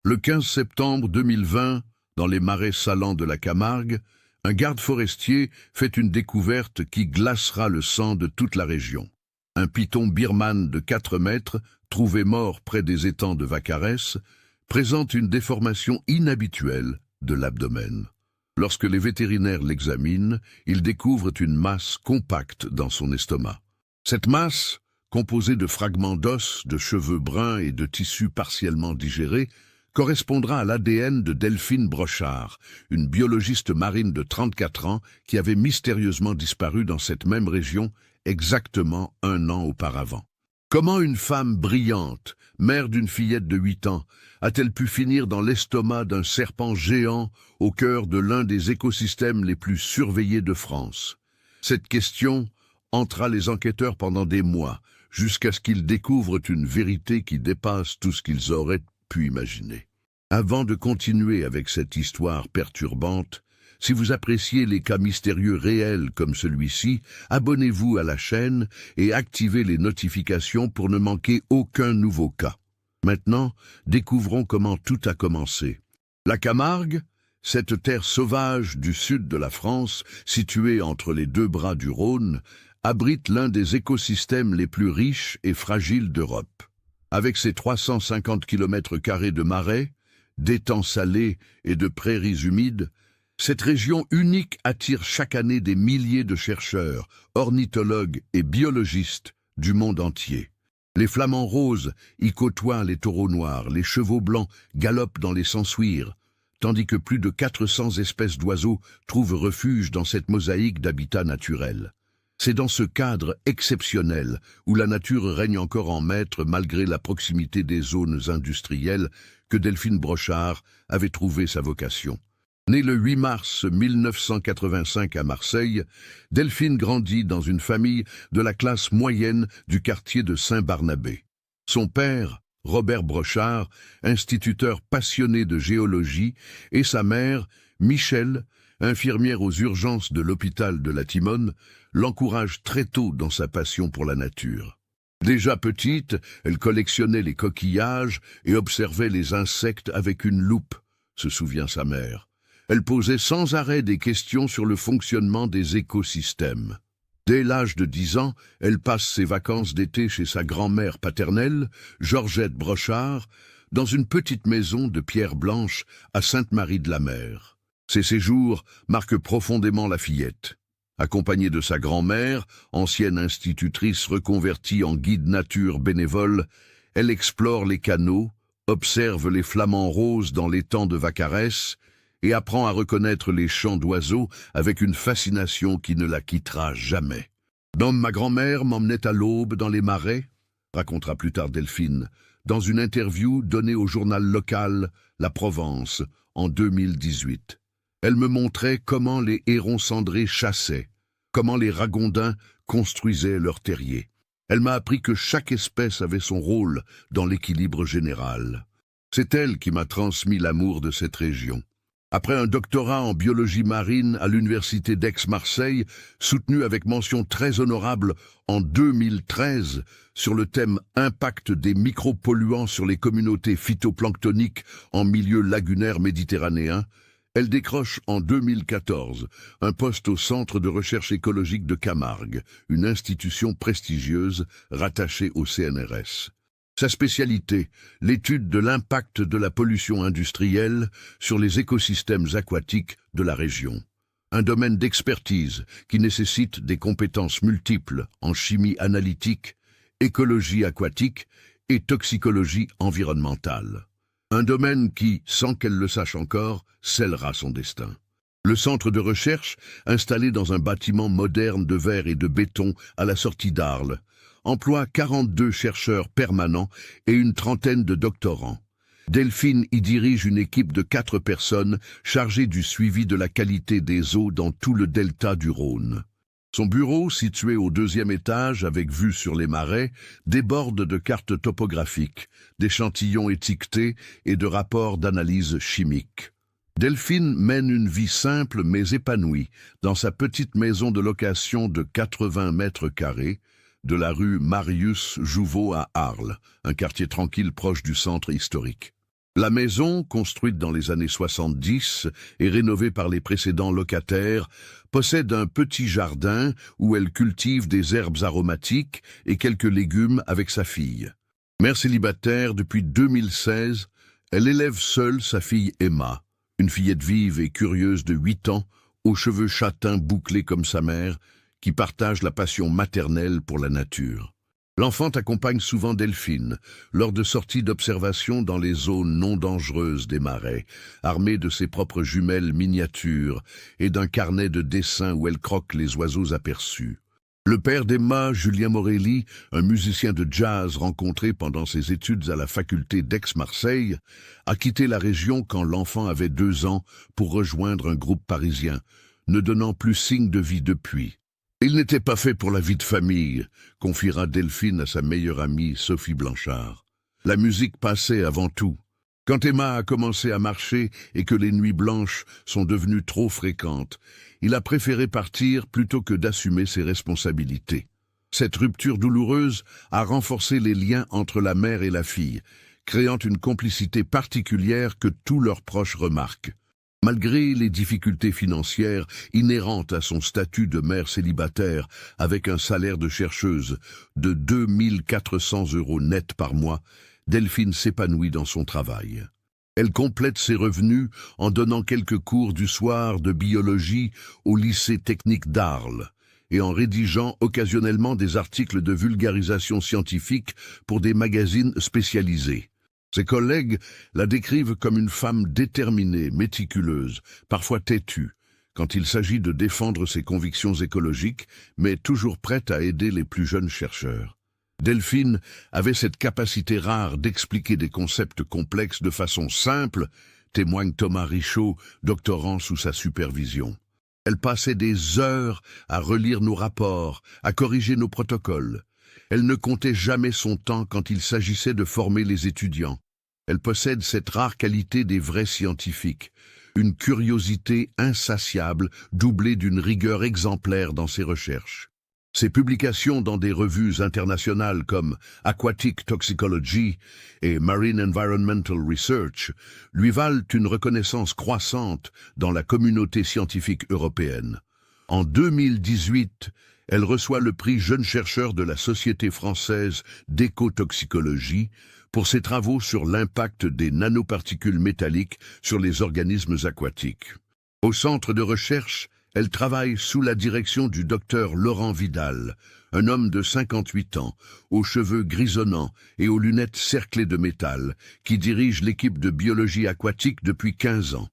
Le 15 septembre 2020, dans les marais salants de la Camargue, un garde forestier fait une découverte qui glacera le sang de toute la région. Un python birman de 4 mètres, trouvé mort près des étangs de Vacarès, présente une déformation inhabituelle de l'abdomen. Lorsque les vétérinaires l'examinent, ils découvrent une masse compacte dans son estomac. Cette masse, composée de fragments d'os, de cheveux bruns et de tissus partiellement digérés, correspondra à l'ADN de Delphine Brochard, une biologiste marine de 34 ans qui avait mystérieusement disparu dans cette même région exactement 1 an auparavant. Comment une femme brillante, mère d'une fillette de 8 ans, a-t-elle pu finir dans l'estomac d'un serpent géant au cœur de l'un des écosystèmes les plus surveillés de France? Cette question hantera les enquêteurs pendant des mois, jusqu'à ce qu'ils découvrent une vérité qui dépasse tout ce qu'ils auraient pu imaginer. Avant de continuer avec cette histoire perturbante, si vous appréciez les cas mystérieux réels comme celui-ci, abonnez-vous à la chaîne et activez les notifications pour ne manquer aucun nouveau cas. Maintenant, découvrons comment tout a commencé. La Camargue, cette terre sauvage du sud de la France, située entre les 2 bras du Rhône, abrite l'un des écosystèmes les plus riches et fragiles d'Europe. Avec ses 350 km² de marais, d'étangs salés et de prairies humides, cette région unique attire chaque année des milliers de chercheurs, ornithologues et biologistes du monde entier. Les flamants roses y côtoient les taureaux noirs, les chevaux blancs galopent dans les sansuires, tandis que plus de 400 espèces d'oiseaux trouvent refuge dans cette mosaïque d'habitats naturels. C'est dans ce cadre exceptionnel, où la nature règne encore en maître malgré la proximité des zones industrielles, que Delphine Brochard avait trouvé sa vocation. Née le 8 mars 1985 à Marseille, Delphine grandit dans une famille de la classe moyenne du quartier de Saint-Barnabé. Son père, Robert Brochard, instituteur passionné de géologie, et sa mère, Michel, infirmière aux urgences de l'hôpital de la Timone, l'encouragent très tôt dans sa passion pour la nature. Déjà petite, elle collectionnait les coquillages et observait les insectes avec une loupe, se souvient sa mère. Elle posait sans arrêt des questions sur le fonctionnement des écosystèmes. Dès l'âge de 10 ans, elle passe ses vacances d'été chez sa grand-mère paternelle, Georgette Brochard, dans une petite maison de pierre blanche à Sainte-Marie-de-la-Mer. Ces séjours marquent profondément la fillette. Accompagnée de sa grand-mère, ancienne institutrice reconvertie en guide nature bénévole, elle explore les canaux, observe les flamants roses dans l'étang de Vacarès et apprend à reconnaître les chants d'oiseaux avec une fascination qui ne la quittera jamais. Ma grand-mère m'emmenait à l'aube dans les marais, racontera plus tard Delphine, dans une interview donnée au journal local La Provence en 2018. Elle me montrait comment les hérons cendrés chassaient, comment les ragondins construisaient leurs terriers. Elle m'a appris que chaque espèce avait son rôle dans l'équilibre général. C'est elle qui m'a transmis l'amour de cette région. Après un doctorat en biologie marine à l'université d'Aix-Marseille, soutenu avec mention très honorable en 2013 sur le thème « Impact des micropolluants sur les communautés phytoplanctoniques en milieu lagunaire méditerranéen », elle décroche en 2014 un poste au Centre de recherche écologique de Camargue, une institution prestigieuse rattachée au CNRS. Sa spécialité, l'étude de l'impact de la pollution industrielle sur les écosystèmes aquatiques de la région. Un domaine d'expertise qui nécessite des compétences multiples en chimie analytique, écologie aquatique et toxicologie environnementale. Un domaine qui, sans qu'elle le sache encore, scellera son destin. Le centre de recherche, installé dans un bâtiment moderne de verre et de béton à la sortie d'Arles, emploie 42 chercheurs permanents et une trentaine de doctorants. Delphine y dirige une équipe de 4 personnes chargées du suivi de la qualité des eaux dans tout le delta du Rhône. Son bureau, situé au 2e étage avec vue sur les marais, déborde de cartes topographiques, d'échantillons étiquetés et de rapports d'analyse chimique. Delphine mène une vie simple mais épanouie dans sa petite maison de location de 80 mètres carrés, de la rue Marius Jouveau à Arles, un quartier tranquille proche du centre historique. La maison, construite dans les années 70 et rénovée par les précédents locataires, possède un petit jardin où elle cultive des herbes aromatiques et quelques légumes avec sa fille. Mère célibataire depuis 2016, elle élève seule sa fille Emma, une fillette vive et curieuse de 8 ans, aux cheveux châtains bouclés comme sa mère, qui partage la passion maternelle pour la nature. L'enfant accompagne souvent Delphine, lors de sorties d'observation dans les zones non dangereuses des marais, armée de ses propres jumelles miniatures et d'un carnet de dessins où elle croque les oiseaux aperçus. Le père d'Emma, Julien Morelli, un musicien de jazz rencontré pendant ses études à la faculté d'Aix-Marseille, a quitté la région quand l'enfant avait 2 ans pour rejoindre un groupe parisien, ne donnant plus signe de vie depuis. Il n'était pas fait pour la vie de famille, confiera Delphine à sa meilleure amie Sophie Blanchard. La musique passait avant tout. Quand Emma a commencé à marcher et que les nuits blanches sont devenues trop fréquentes, il a préféré partir plutôt que d'assumer ses responsabilités. Cette rupture douloureuse a renforcé les liens entre la mère et la fille, créant une complicité particulière que tous leurs proches remarquent. Malgré les difficultés financières inhérentes à son statut de mère célibataire avec un salaire de chercheuse de 2 400 € net par mois, Delphine s'épanouit dans son travail. Elle complète ses revenus en donnant quelques cours du soir de biologie au lycée technique d'Arles et en rédigeant occasionnellement des articles de vulgarisation scientifique pour des magazines spécialisés. Ses collègues la décrivent comme une femme déterminée, méticuleuse, parfois têtue, quand il s'agit de défendre ses convictions écologiques, mais toujours prête à aider les plus jeunes chercheurs. Delphine avait cette capacité rare d'expliquer des concepts complexes de façon simple, témoigne Thomas Richaud, doctorant sous sa supervision. Elle passait des heures à relire nos rapports, à corriger nos protocoles. Elle ne comptait jamais son temps quand il s'agissait de former les étudiants. Elle possède cette rare qualité des vrais scientifiques, une curiosité insatiable doublée d'une rigueur exemplaire dans ses recherches. Ses publications dans des revues internationales comme Aquatic Toxicology et Marine Environmental Research lui valent une reconnaissance croissante dans la communauté scientifique européenne. En 2018, elle reçoit le prix Jeune chercheur de la Société française d'écotoxicologie pour ses travaux sur l'impact des nanoparticules métalliques sur les organismes aquatiques. Au centre de recherche, elle travaille sous la direction du docteur Laurent Vidal, un homme de 58 ans, aux cheveux grisonnants et aux lunettes cerclées de métal, qui dirige l'équipe de biologie aquatique depuis 15 ans.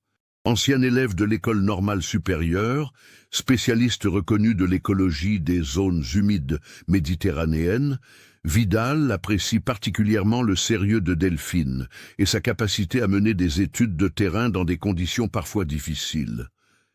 Ancien élève de l'école normale supérieure, spécialiste reconnu de l'écologie des zones humides méditerranéennes, Vidal apprécie particulièrement le sérieux de Delphine et sa capacité à mener des études de terrain dans des conditions parfois difficiles.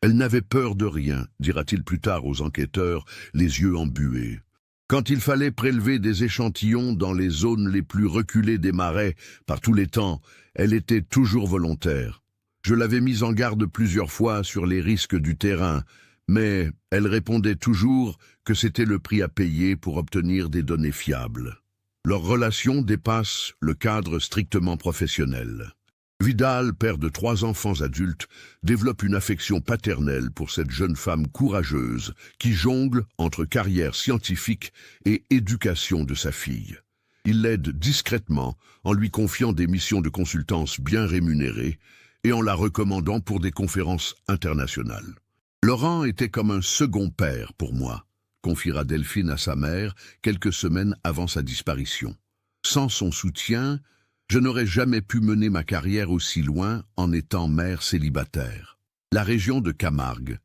Elle n'avait peur de rien, dira-t-il plus tard aux enquêteurs, les yeux embués. Quand il fallait prélever des échantillons dans les zones les plus reculées des marais, par tous les temps, elle était toujours volontaire. Je l'avais mise en garde plusieurs fois sur les risques du terrain, mais elle répondait toujours que c'était le prix à payer pour obtenir des données fiables. Leur relation dépasse le cadre strictement professionnel. Vidal, père de 3 enfants adultes, développe une affection paternelle pour cette jeune femme courageuse qui jongle entre carrière scientifique et éducation de sa fille. Il l'aide discrètement en lui confiant des missions de consultance bien rémunérées et en la recommandant pour des conférences internationales. Laurent était comme un second père pour moi, confiera Delphine à sa mère quelques semaines avant sa disparition. Sans son soutien, je n'aurais jamais pu mener ma carrière aussi loin en étant mère célibataire. La région de Camargue,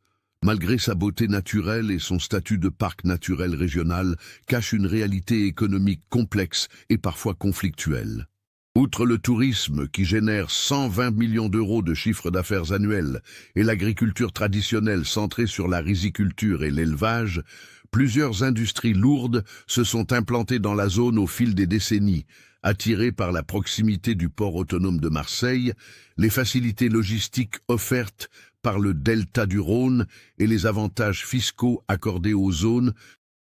malgré sa beauté naturelle et son statut de parc naturel régional, cache une réalité économique complexe et parfois conflictuelle. Outre le tourisme qui génère 120 millions d'euros de chiffre d'affaires annuel et l'agriculture traditionnelle centrée sur la riziculture et l'élevage, plusieurs industries lourdes se sont implantées dans la zone au fil des décennies, attirées par la proximité du port autonome de Marseille, les facilités logistiques offertes par le delta du Rhône et les avantages fiscaux accordés aux zones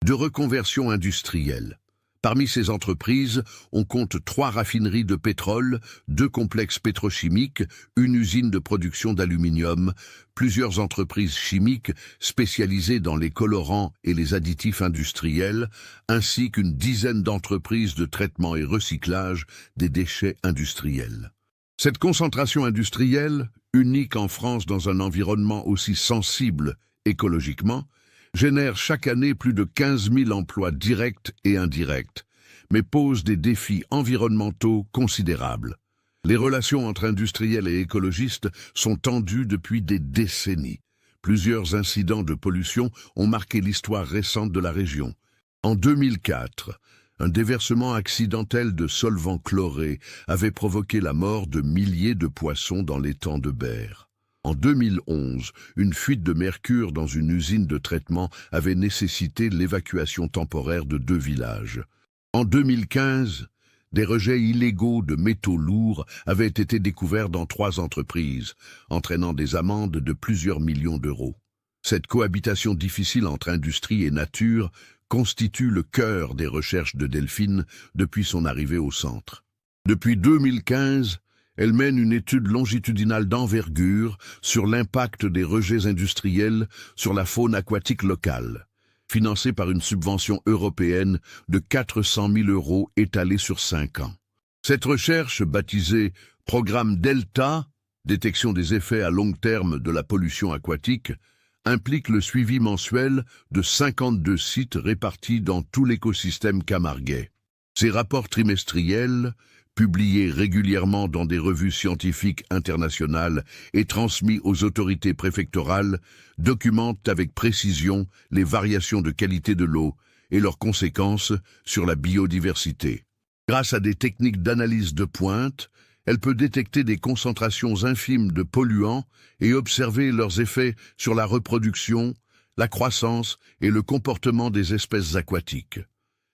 de reconversion industrielle. Parmi ces entreprises, on compte 3 raffineries de pétrole, 2 complexes pétrochimiques, une usine de production d'aluminium, plusieurs entreprises chimiques spécialisées dans les colorants et les additifs industriels, ainsi qu'une dizaine d'entreprises de traitement et recyclage des déchets industriels. Cette concentration industrielle, unique en France dans un environnement aussi sensible écologiquement, génère chaque année plus de 15 000 emplois directs et indirects, mais pose des défis environnementaux considérables. Les relations entre industriels et écologistes sont tendues depuis des décennies. Plusieurs incidents de pollution ont marqué l'histoire récente de la région. En 2004, un déversement accidentel de solvants chlorés avait provoqué la mort de milliers de poissons dans l'étang de Berre. En 2011, une fuite de mercure dans une usine de traitement avait nécessité l'évacuation temporaire de 2 villages. En 2015, des rejets illégaux de métaux lourds avaient été découverts dans 3 entreprises, entraînant des amendes de plusieurs millions d'euros. Cette cohabitation difficile entre industrie et nature constitue le cœur des recherches de Delphine depuis son arrivée au centre. Depuis 2015, elle mène une étude longitudinale d'envergure sur l'impact des rejets industriels sur la faune aquatique locale, financée par une subvention européenne de 400 000 € étalée sur 5 ans. Cette recherche, baptisée Programme Delta, détection des effets à long terme de la pollution aquatique, implique le suivi mensuel de 52 sites répartis dans tout l'écosystème camarguais. Ces rapports trimestriels, publiés régulièrement dans des revues scientifiques internationales et transmis aux autorités préfectorales, documentent avec précision les variations de qualité de l'eau et leurs conséquences sur la biodiversité. Grâce à des techniques d'analyse de pointe, elle peut détecter des concentrations infimes de polluants et observer leurs effets sur la reproduction, la croissance et le comportement des espèces aquatiques.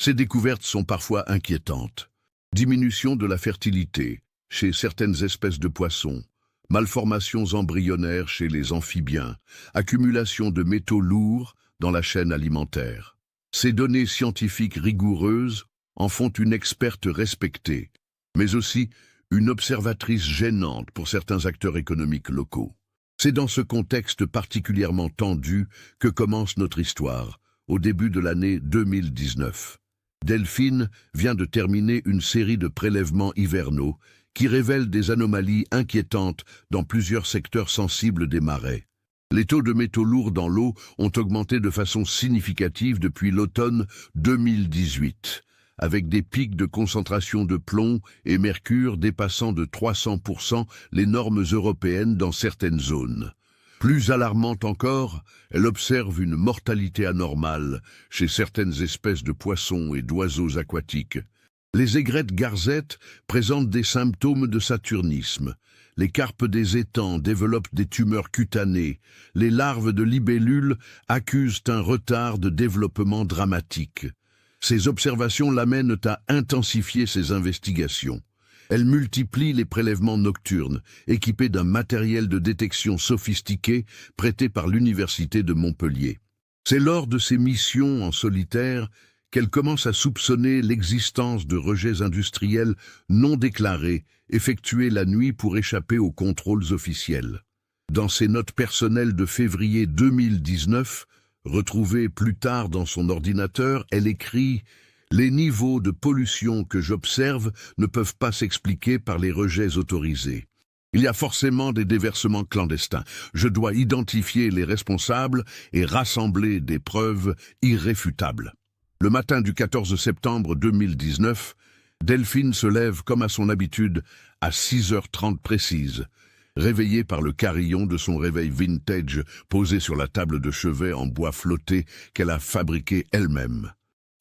Ces découvertes sont parfois inquiétantes. Diminution de la fertilité chez certaines espèces de poissons, malformations embryonnaires chez les amphibiens, accumulation de métaux lourds dans la chaîne alimentaire. Ces données scientifiques rigoureuses en font une experte respectée, mais aussi une observatrice gênante pour certains acteurs économiques locaux. C'est dans ce contexte particulièrement tendu que commence notre histoire, au début de l'année 2019. Delphine vient de terminer une série de prélèvements hivernaux qui révèlent des anomalies inquiétantes dans plusieurs secteurs sensibles des marais. Les taux de métaux lourds dans l'eau ont augmenté de façon significative depuis l'automne 2018, avec des pics de concentration de plomb et mercure dépassant de 300% les normes européennes dans certaines zones. Plus alarmante encore, elle observe une mortalité anormale chez certaines espèces de poissons et d'oiseaux aquatiques. Les aigrettes garzettes présentent des symptômes de saturnisme. Les carpes des étangs développent des tumeurs cutanées. Les larves de libellules accusent un retard de développement dramatique. Ces observations l'amènent à intensifier ses investigations. Elle multiplie les prélèvements nocturnes, équipés d'un matériel de détection sophistiqué prêté par l'Université de Montpellier. C'est lors de ces missions en solitaire qu'elle commence à soupçonner l'existence de rejets industriels non déclarés, effectués la nuit pour échapper aux contrôles officiels. Dans ses notes personnelles de février 2019, retrouvées plus tard dans son ordinateur, elle écrit « Les niveaux de pollution que j'observe ne peuvent pas s'expliquer par les rejets autorisés. Il y a forcément des déversements clandestins. Je dois identifier les responsables et rassembler des preuves irréfutables. » Le matin du 14 septembre 2019, Delphine se lève comme à son habitude à 6h30 précise, réveillée par le carillon de son réveil vintage posé sur la table de chevet en bois flotté qu'elle a fabriqué elle-même.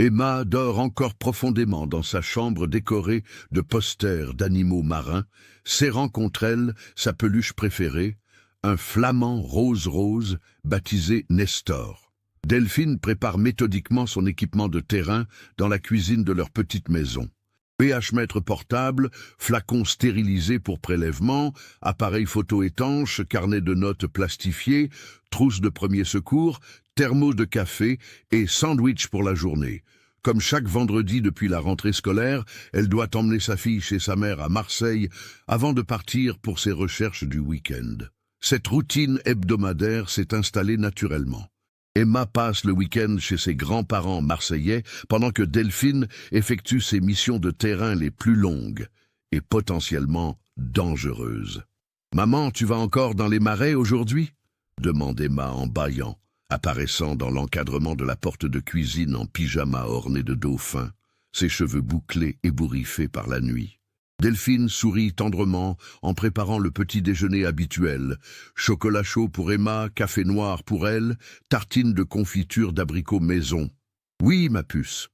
Emma dort encore profondément dans sa chambre décorée de posters d'animaux marins, serrant contre elle sa peluche préférée, un flamand rose-rose baptisé Nestor. Delphine prépare méthodiquement son équipement de terrain dans la cuisine de leur petite maison. pH-mètre portable, flacon stérilisé pour prélèvement, appareil photo étanche, carnet de notes plastifié, trousse de premier secours, thermos de café et sandwich pour la journée. Comme chaque vendredi depuis la rentrée scolaire, elle doit emmener sa fille chez sa mère à Marseille avant de partir pour ses recherches du week-end. Cette routine hebdomadaire s'est installée naturellement. Emma passe le week-end chez ses grands-parents marseillais pendant que Delphine effectue ses missions de terrain les plus longues et potentiellement dangereuses. « Maman, tu vas encore dans les marais aujourd'hui ?» demande Emma en bâillant, apparaissant dans l'encadrement de la porte de cuisine en pyjama orné de dauphin, ses cheveux bouclés ébouriffés par la nuit. Delphine sourit tendrement en préparant le petit déjeuner habituel. Chocolat chaud pour Emma, café noir pour elle, tartine de confiture d'abricot maison. « Oui, ma puce.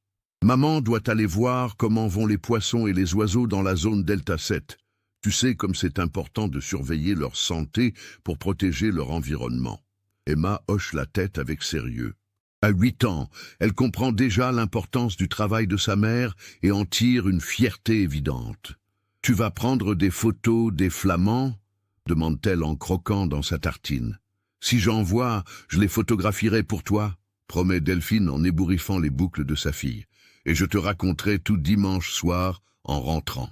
Maman doit aller voir comment vont les poissons et les oiseaux dans la zone Delta 7. Tu sais comme c'est important de surveiller leur santé pour protéger leur environnement. » Emma hoche la tête avec sérieux. À 8 ans, elle comprend déjà l'importance du travail de sa mère et en tire une fierté évidente. « Tu vas prendre des photos des flamands ?» demande-t-elle en croquant dans sa tartine. « Si j'en vois, je les photographierai pour toi, » promet Delphine en ébouriffant les boucles de sa fille. « Et je te raconterai tout dimanche soir en rentrant. »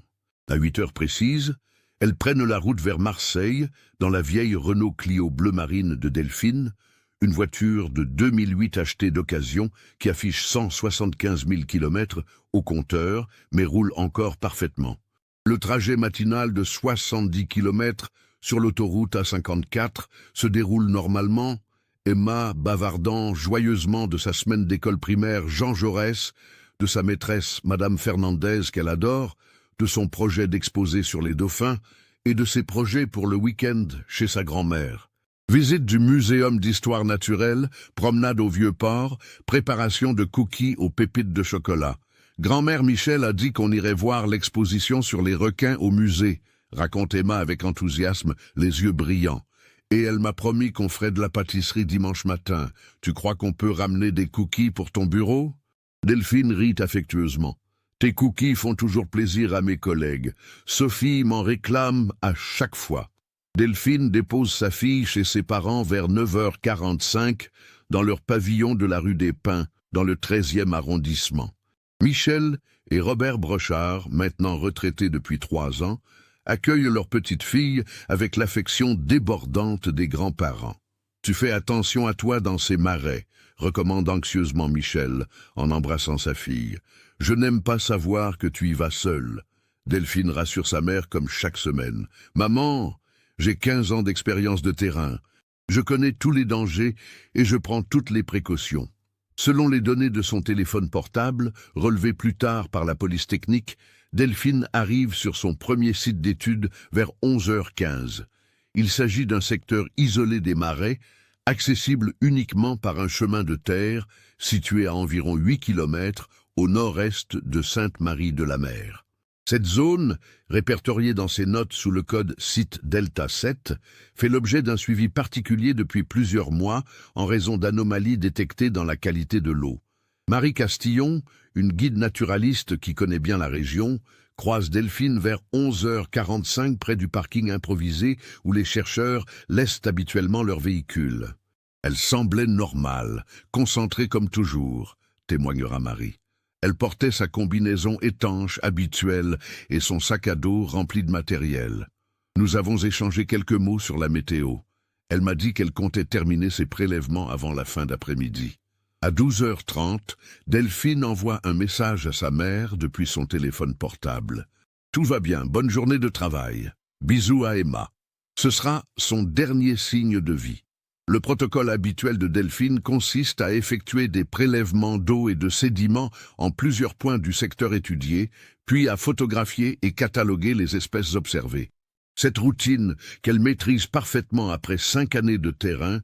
À 8 heures précises, elles prennent la route vers Marseille, dans la vieille Renault Clio bleu marine de Delphine, une voiture de 2008 achetée d'occasion qui affiche 175 000 km au compteur, mais roule encore parfaitement. Le trajet matinal de 70 km sur l'autoroute A54 se déroule normalement, Emma bavardant joyeusement de sa semaine d'école primaire Jean Jaurès, de sa maîtresse Madame Fernandez qu'elle adore, de son projet d'exposer sur les dauphins et de ses projets pour le week-end chez sa grand-mère. Visite du Muséum d'histoire naturelle, promenade au Vieux-Port, préparation de cookies aux pépites de chocolat. Grand-mère Michel a dit qu'on irait voir l'exposition sur les requins au musée, raconte Emma avec enthousiasme, les yeux brillants. Et elle m'a promis qu'on ferait de la pâtisserie dimanche matin. Tu crois qu'on peut ramener des cookies pour ton bureau? Delphine rit affectueusement. Tes cookies font toujours plaisir à mes collègues. Sophie m'en réclame à chaque fois. Delphine dépose sa fille chez ses parents vers 9h45 dans leur pavillon de la rue des Pins, dans le 13e arrondissement. Michel et Robert Brochard, maintenant retraités depuis 3 ans, accueillent leur petite fille avec l'affection débordante des grands-parents. « Tu fais attention à toi dans ces marais », recommande anxieusement Michel, en embrassant sa fille. « Je n'aime pas savoir que tu y vas seule. » Delphine rassure sa mère comme chaque semaine. « Maman, j'ai 15 ans d'expérience de terrain. Je connais tous les dangers et je prends toutes les précautions. » Selon les données de son téléphone portable, relevées plus tard par la police technique, Delphine arrive sur son premier site d'études vers 11h15. Il s'agit d'un secteur isolé des marais, accessible uniquement par un chemin de terre situé à environ 8 km au nord-est de Sainte-Marie-de-la-Mer. Cette zone, répertoriée dans ses notes sous le code site Delta 7, fait l'objet d'un suivi particulier depuis plusieurs mois en raison d'anomalies détectées dans la qualité de l'eau. Marie Castillon, une guide naturaliste qui connaît bien la région, croise Delphine vers 11h45 près du parking improvisé où les chercheurs laissent habituellement leurs véhicules. Elle semblait normale, concentrée comme toujours, témoignera Marie. Elle portait sa combinaison étanche habituelle et son sac à dos rempli de matériel. Nous avons échangé quelques mots sur la météo. Elle m'a dit qu'elle comptait terminer ses prélèvements avant la fin d'après-midi. À 12h30, Delphine envoie un message à sa mère depuis son téléphone portable. « Tout va bien, bonne journée de travail. Bisous à Emma. » Ce sera son dernier signe de vie. Le protocole habituel de Delphine consiste à effectuer des prélèvements d'eau et de sédiments en plusieurs points du secteur étudié, puis à photographier et cataloguer les espèces observées. Cette routine, qu'elle maîtrise parfaitement après 5 années de terrain,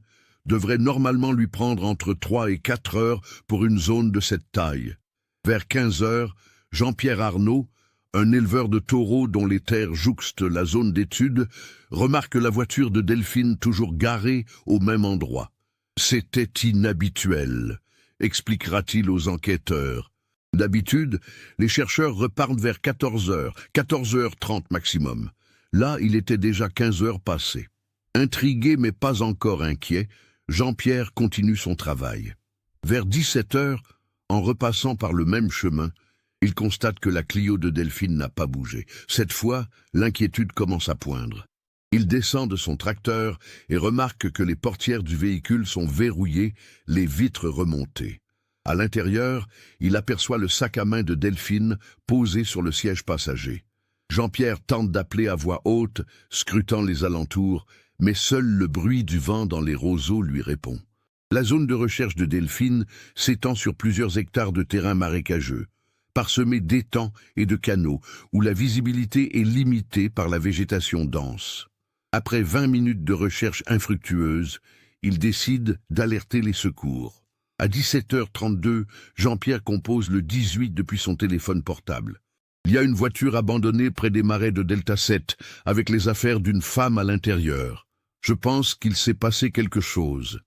devrait normalement lui prendre entre 3 et 4 heures pour une zone de cette taille. Vers 15 heures, Jean-Pierre Arnaud, un éleveur de taureaux dont les terres jouxtent la zone d'étude, remarque la voiture de Delphine toujours garée au même endroit. « C'était inhabituel », expliquera-t-il aux enquêteurs. D'habitude, les chercheurs repartent vers 14h, 14h30 maximum. Là, il était déjà 15 heures passées. Intrigué mais pas encore inquiet, Jean-Pierre continue son travail. Vers 17h, En repassant par le même chemin, il constate que la Clio de Delphine n'a pas bougé. Cette fois, l'inquiétude commence à poindre. Il descend de son tracteur et remarque que les portières du véhicule sont verrouillées, les vitres remontées. À l'intérieur, il aperçoit le sac à main de Delphine posé sur le siège passager. Jean-Pierre tente d'appeler à voix haute, scrutant les alentours, mais seul le bruit du vent dans les roseaux lui répond. La zone de recherche de Delphine s'étend sur plusieurs hectares de terrain marécageux, parsemé d'étangs et de canaux, où la visibilité est limitée par la végétation dense. Après 20 minutes de recherche infructueuse, il décide d'alerter les secours. À 17h32, Jean-Pierre compose le 18 depuis son téléphone portable. Il y a une voiture abandonnée près des marais de Delta 7, avec les affaires d'une femme à l'intérieur. Je pense qu'il s'est passé quelque chose.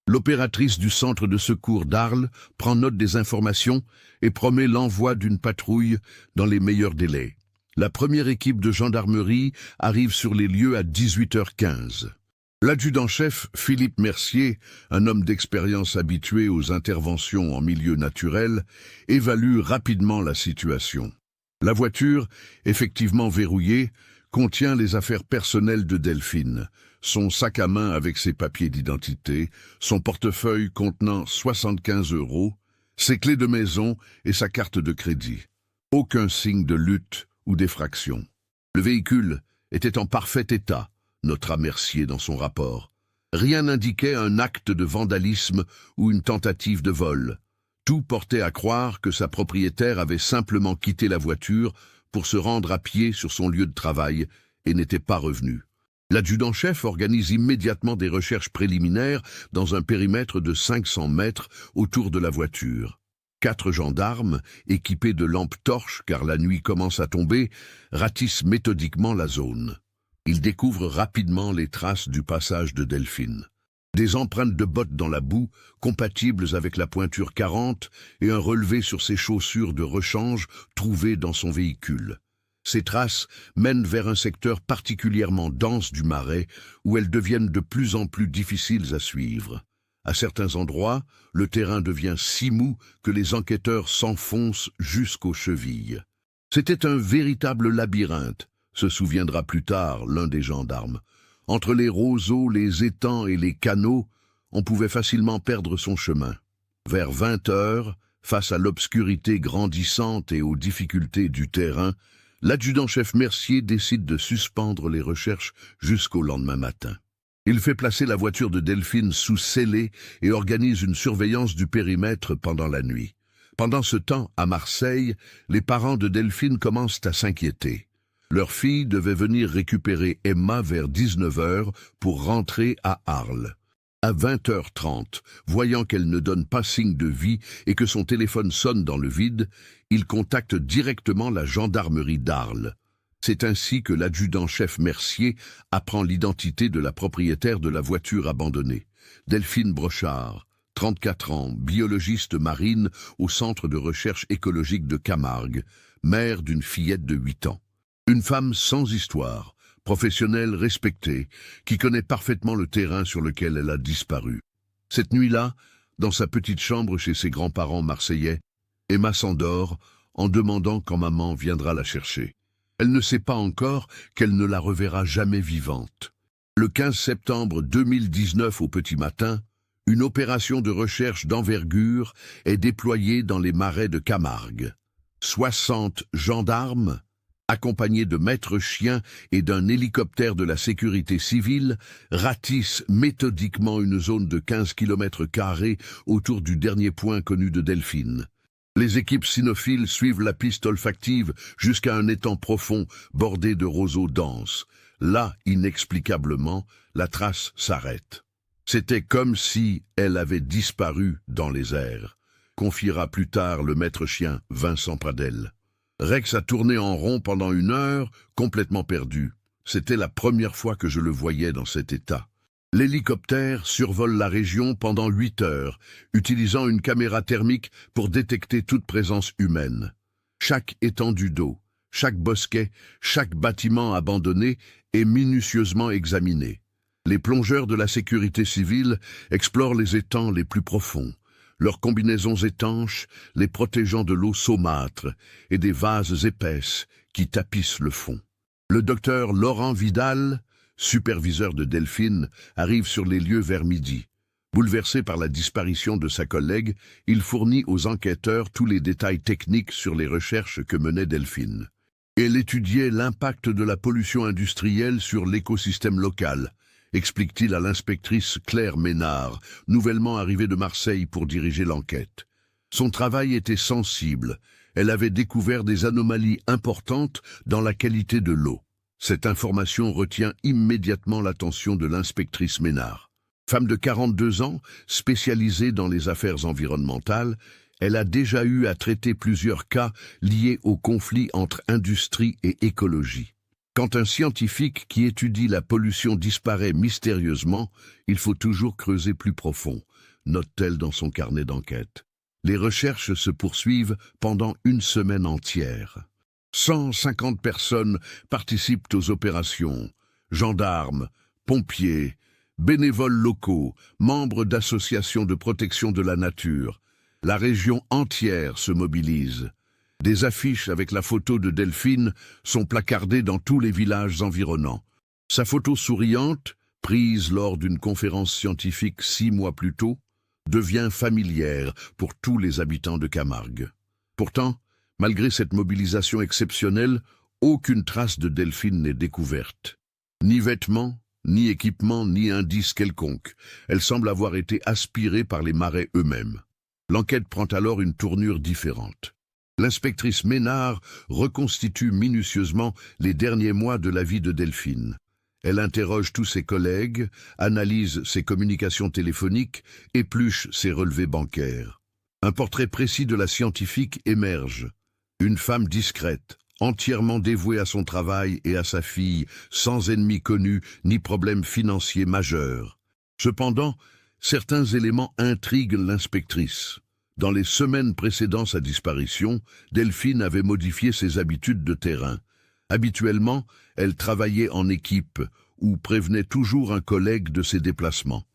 L'opératrice du centre de secours d'Arles prend note des informations et promet l'envoi d'une patrouille dans les meilleurs délais. La première équipe de gendarmerie arrive sur les lieux à 18h15. L'adjudant-chef Philippe Mercier, un homme d'expérience habitué aux interventions en milieu naturel, évalue rapidement la situation. La voiture, effectivement verrouillée, contient les affaires personnelles de Delphine, son sac à main avec ses papiers d'identité, son portefeuille contenant 75 €, ses clés de maison et sa carte de crédit. Aucun signe de lutte ou d'effraction. Le véhicule était en parfait état, notera Mercier dans son rapport. Rien n'indiquait un acte de vandalisme ou une tentative de vol. Tout portait à croire que sa propriétaire avait simplement quitté la voiture pour se rendre à pied sur son lieu de travail et n'était pas revenu. L'adjudant-chef organise immédiatement des recherches préliminaires dans un périmètre de 500 mètres autour de la voiture. 4 gendarmes, équipés de lampes torches car la nuit commence à tomber, ratissent méthodiquement la zone. Ils découvrent rapidement les traces du passage de Delphine. Des empreintes de bottes dans la boue, compatibles avec la pointure 40, et un relevé sur ses chaussures de rechange trouvées dans son véhicule. Ces traces mènent vers un secteur particulièrement dense du marais, où elles deviennent de plus en plus difficiles à suivre. À certains endroits, le terrain devient si mou que les enquêteurs s'enfoncent jusqu'aux chevilles. C'était un véritable labyrinthe, se souviendra plus tard l'un des gendarmes. Entre les roseaux, les étangs et les canaux, on pouvait facilement perdre son chemin. Vers 20h, face à l'obscurité grandissante et aux difficultés du terrain, l'adjudant-chef Mercier décide de suspendre les recherches jusqu'au lendemain matin. Il fait placer la voiture de Delphine sous scellé et organise une surveillance du périmètre pendant la nuit. Pendant ce temps, à Marseille, les parents de Delphine commencent à s'inquiéter. Leur fille devait venir récupérer Emma vers 19h pour rentrer à Arles. À 20h30, voyant qu'elle ne donne pas signe de vie et que son téléphone sonne dans le vide, il contacte directement la gendarmerie d'Arles. C'est ainsi que l'adjudant-chef Mercier apprend l'identité de la propriétaire de la voiture abandonnée. Delphine Brochard, 34 ans, biologiste marine au centre de recherche écologique de Camargue, mère d'une fillette de 8 ans. Une femme sans histoire, professionnelle respectée, qui connaît parfaitement le terrain sur lequel elle a disparu. Cette nuit-là, dans sa petite chambre chez ses grands-parents marseillais, Emma s'endort en demandant quand maman viendra la chercher. Elle ne sait pas encore qu'elle ne la reverra jamais vivante. Le 15 septembre 2019 au petit matin, une opération de recherche d'envergure est déployée dans les marais de Camargue. 60 gendarmes, accompagnés de maîtres chiens et d'un hélicoptère de la sécurité civile, ratissent méthodiquement une zone de 15 km² autour du dernier point connu de Delphine. Les équipes cynophiles suivent la piste olfactive jusqu'à un étang profond bordé de roseaux denses. Là, inexplicablement, la trace s'arrête. C'était comme si elle avait disparu dans les airs, confiera plus tard le maître chien Vincent Pradel. Rex a tourné en rond pendant 1 heure, complètement perdu. C'était la première fois que je le voyais dans cet état. L'hélicoptère survole la région pendant 8 heures, utilisant une caméra thermique pour détecter toute présence humaine. Chaque étendue d'eau, chaque bosquet, chaque bâtiment abandonné est minutieusement examiné. Les plongeurs de la sécurité civile explorent les étangs les plus profonds. leurs combinaisons étanches les protégeant de l'eau saumâtre et des vases épaisses qui tapissent le fond. Le docteur Laurent Vidal, superviseur de Delphine, arrive sur les lieux vers midi. Bouleversé par la disparition de sa collègue, il fournit aux enquêteurs tous les détails techniques sur les recherches que menait Delphine. Elle étudiait l'impact de la pollution industrielle sur l'écosystème local, explique-t-il à l'inspectrice Claire Ménard, nouvellement arrivée de Marseille pour diriger l'enquête. Son travail était sensible. Elle avait découvert des anomalies importantes dans la qualité de l'eau. Cette information retient immédiatement l'attention de l'inspectrice Ménard. Femme de 42 ans, spécialisée dans les affaires environnementales, elle a déjà eu à traiter plusieurs cas liés au conflit entre industrie et écologie. Quand un scientifique qui étudie la pollution disparaît mystérieusement, il faut toujours creuser plus profond, note-t-elle dans son carnet d'enquête. Les recherches se poursuivent pendant une semaine entière. 150 personnes participent aux opérations, gendarmes, pompiers, bénévoles locaux, membres d'associations de protection de la nature. La région entière se mobilise. Des affiches avec la photo de Delphine sont placardées dans tous les villages environnants. Sa photo souriante, prise lors d'une conférence scientifique 6 mois plus tôt, devient familière pour tous les habitants de Camargue. Pourtant, malgré cette mobilisation exceptionnelle, aucune trace de Delphine n'est découverte. Ni vêtements, ni équipement, ni indice quelconque. Elle semble avoir été aspirée par les marais eux-mêmes. L'enquête prend alors une tournure différente. L'inspectrice Ménard reconstitue minutieusement les derniers mois de la vie de Delphine. Elle interroge tous ses collègues, analyse ses communications téléphoniques, épluche ses relevés bancaires. Un portrait précis de la scientifique émerge. Une femme discrète, entièrement dévouée à son travail et à sa fille, sans ennemis connus ni problèmes financiers majeurs. Cependant, certains éléments intriguent l'inspectrice. Dans les semaines précédant sa disparition, Delphine avait modifié ses habitudes de terrain. Habituellement, elle travaillait en équipe ou prévenait toujours un collègue de ses déplacements.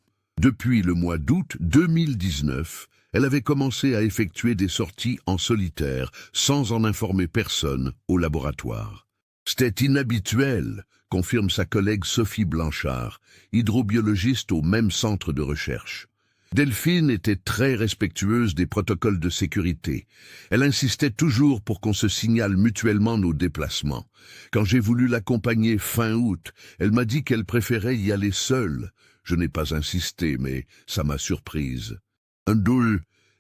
Depuis le mois d'août 2019, elle avait commencé à effectuer des sorties en solitaire, sans en informer personne, au laboratoire. C'était inhabituel, confirme sa collègue Sophie Blanchard, hydrobiologiste au même centre de recherche. Delphine était très respectueuse des protocoles de sécurité. Elle insistait toujours pour qu'on se signale mutuellement nos déplacements. Quand j'ai voulu l'accompagner fin août, elle m'a dit qu'elle préférait y aller seule. Je n'ai pas insisté, mais ça m'a surprise.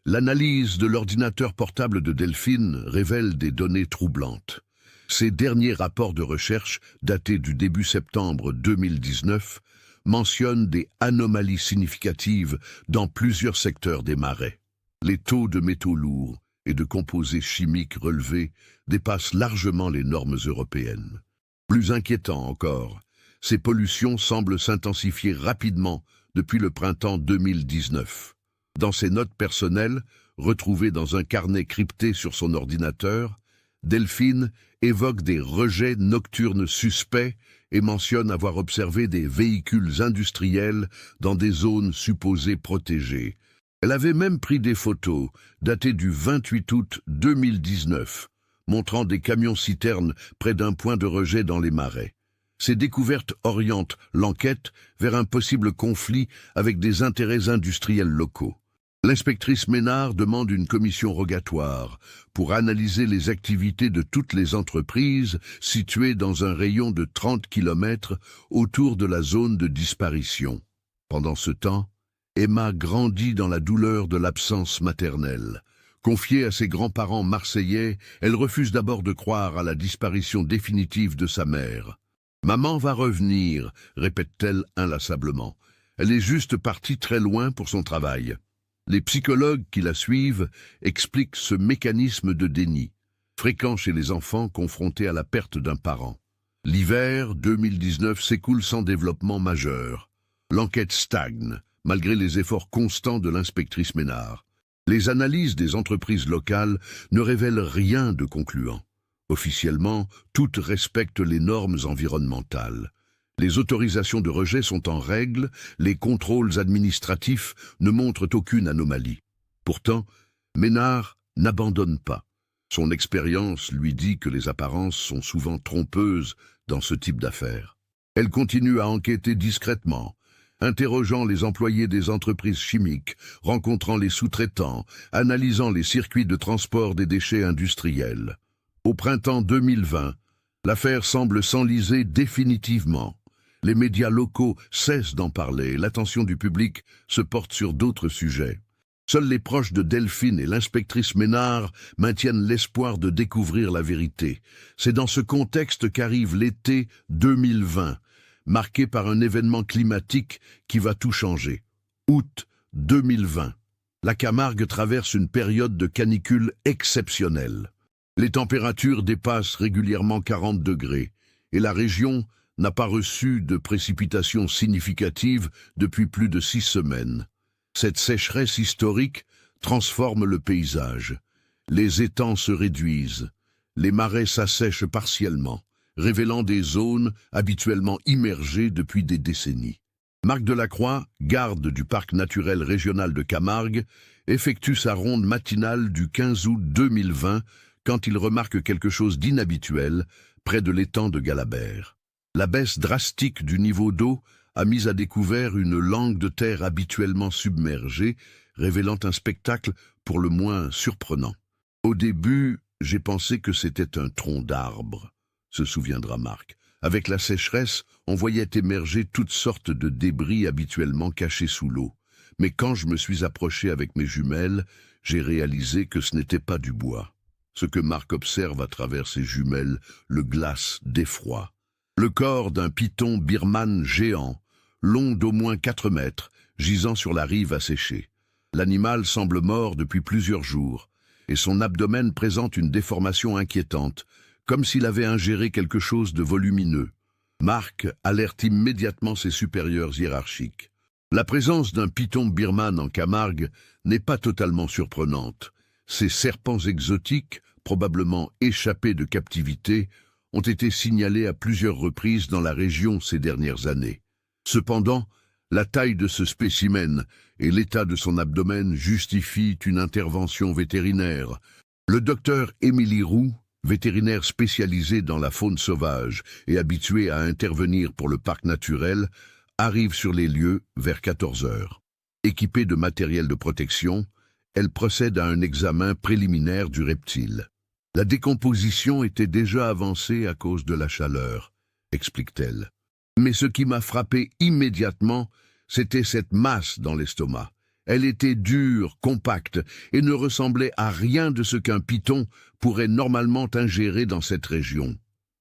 L'analyse de l'ordinateur portable de Delphine révèle des données troublantes. Ses derniers rapports de recherche, datés du début septembre 2019, mentionnent des anomalies significatives dans plusieurs secteurs des marais. Les taux de métaux lourds et de composés chimiques relevés dépassent largement les normes européennes. Plus inquiétant encore, ces pollutions semblent s'intensifier rapidement depuis le printemps 2019. Dans ses notes personnelles, retrouvées dans un carnet crypté sur son ordinateur, Delphine évoque des rejets nocturnes suspects et mentionne avoir observé des véhicules industriels dans des zones supposées protégées. Elle avait même pris des photos, datées du 28 août 2019, montrant des camions-citernes près d'un point de rejet dans les marais. Ces découvertes orientent l'enquête vers un possible conflit avec des intérêts industriels locaux. L'inspectrice Ménard demande une commission rogatoire pour analyser les activités de toutes les entreprises situées dans un rayon de 30 km autour de la zone de disparition. Pendant ce temps, Emma grandit dans la douleur de l'absence maternelle. Confiée à ses grands-parents marseillais, elle refuse d'abord de croire à la disparition définitive de sa mère. « Maman va revenir », répète-t-elle inlassablement. Elle est juste partie très loin pour son travail. Les psychologues qui la suivent expliquent ce mécanisme de déni, fréquent chez les enfants confrontés à la perte d'un parent. L'hiver 2019 s'écoule sans développement majeur. L'enquête stagne, malgré les efforts constants de l'inspectrice Ménard. Les analyses des entreprises locales ne révèlent rien de concluant. Officiellement, toutes respectent les normes environnementales. Les autorisations de rejet sont en règle, les contrôles administratifs ne montrent aucune anomalie. Pourtant, Ménard n'abandonne pas. Son expérience lui dit que les apparences sont souvent trompeuses dans ce type d'affaires. Elle continue à enquêter discrètement, interrogeant les employés des entreprises chimiques, rencontrant les sous-traitants, analysant les circuits de transport des déchets industriels. Au printemps 2020, l'affaire semble s'enliser définitivement. Les médias locaux cessent d'en parler, l'attention du public se porte sur d'autres sujets. Seuls les proches de Delphine et l'inspectrice Ménard maintiennent l'espoir de découvrir la vérité. C'est dans ce contexte qu'arrive l'été 2020, marqué par un événement climatique qui va tout changer. Août 2020. La Camargue traverse une période de canicule exceptionnelle. Les températures dépassent régulièrement 40 degrés et la région n'a pas reçu de précipitations significatives depuis plus de 6 semaines. Cette sécheresse historique transforme le paysage. Les étangs se réduisent, les marais s'assèchent partiellement, révélant des zones habituellement immergées depuis des décennies. Marc Delacroix, garde du parc naturel régional de Camargue, effectue sa ronde matinale du 15 août 2020 quand il remarque quelque chose d'inhabituel près de l'étang de Galabert. La baisse drastique du niveau d'eau a mis à découvert une langue de terre habituellement submergée, révélant un spectacle pour le moins surprenant. Au début, j'ai pensé que c'était un tronc d'arbre, se souviendra Marc. Avec la sécheresse, on voyait émerger toutes sortes de débris habituellement cachés sous l'eau. Mais quand je me suis approché avec mes jumelles, j'ai réalisé que ce n'était pas du bois. Ce que Marc observe à travers ses jumelles le glace d'effroi. Le corps d'un python birman géant, long d'au moins 4 mètres, gisant sur la rive asséchée. L'animal semble mort depuis plusieurs jours, et son abdomen présente une déformation inquiétante, comme s'il avait ingéré quelque chose de volumineux. Marc alerte immédiatement ses supérieurs hiérarchiques. La présence d'un python birman en Camargue n'est pas totalement surprenante. Ces serpents exotiques, probablement échappés de captivité, ont été signalés à plusieurs reprises dans la région ces dernières années. Cependant, la taille de ce spécimen et l'état de son abdomen justifient une intervention vétérinaire. Le docteur Émilie Roux, vétérinaire spécialisé dans la faune sauvage et habitué à intervenir pour le parc naturel, arrive sur les lieux vers 14 heures. Équipée de matériel de protection, elle procède à un examen préliminaire du reptile. La décomposition était déjà avancée à cause de la chaleur, explique-t-elle. Mais ce qui m'a frappé immédiatement, c'était cette masse dans l'estomac. Elle était dure, compacte, et ne ressemblait à rien de ce qu'un python pourrait normalement ingérer dans cette région.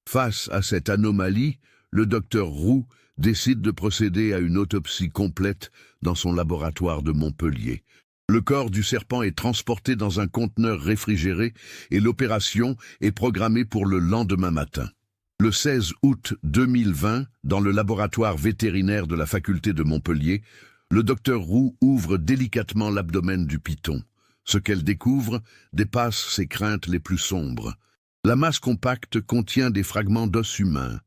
Face à cette anomalie, le docteur Roux décide de procéder à une autopsie complète dans son laboratoire de Montpellier. Le corps du serpent est transporté dans un conteneur réfrigéré et l'opération est programmée pour le lendemain matin. Le 16 août 2020, dans le laboratoire vétérinaire de la faculté de Montpellier, le docteur Roux ouvre délicatement l'abdomen du python. Ce qu'elle découvre dépasse ses craintes les plus sombres. La masse compacte contient des fragments d'os humains,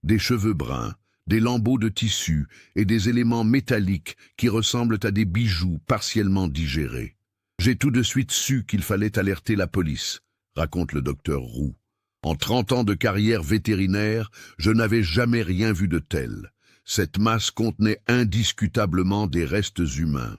des cheveux bruns, des lambeaux de tissu et des éléments métalliques qui ressemblent à des bijoux partiellement digérés. J'ai tout de suite su qu'il fallait alerter la police, raconte le docteur Roux. En 30 ans de carrière vétérinaire, je n'avais jamais rien vu de tel. Cette masse contenait indiscutablement des restes humains.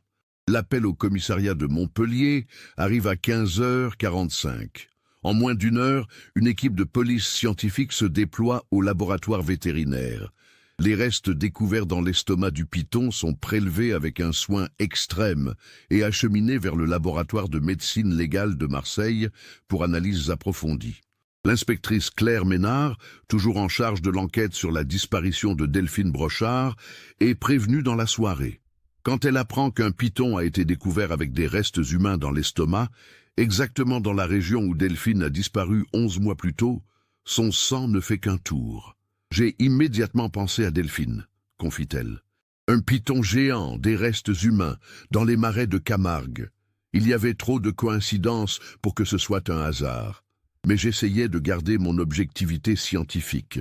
L'appel au commissariat de Montpellier arrive à 15h45. En moins d'une heure, une équipe de police scientifique se déploie au laboratoire vétérinaire. Les restes découverts dans l'estomac du python sont prélevés avec un soin extrême et acheminés vers le laboratoire de médecine légale de Marseille pour analyses approfondies. L'inspectrice Claire Ménard, toujours en charge de l'enquête sur la disparition de Delphine Brochard, est prévenue dans la soirée. Quand elle apprend qu'un python a été découvert avec des restes humains dans l'estomac, exactement dans la région où Delphine a disparu 11 mois plus tôt, son sang ne fait qu'un tour. J'ai immédiatement pensé à Delphine, confie-t-elle. Un python géant, des restes humains, dans les marais de Camargue. Il y avait trop de coïncidences pour que ce soit un hasard. Mais j'essayais de garder mon objectivité scientifique.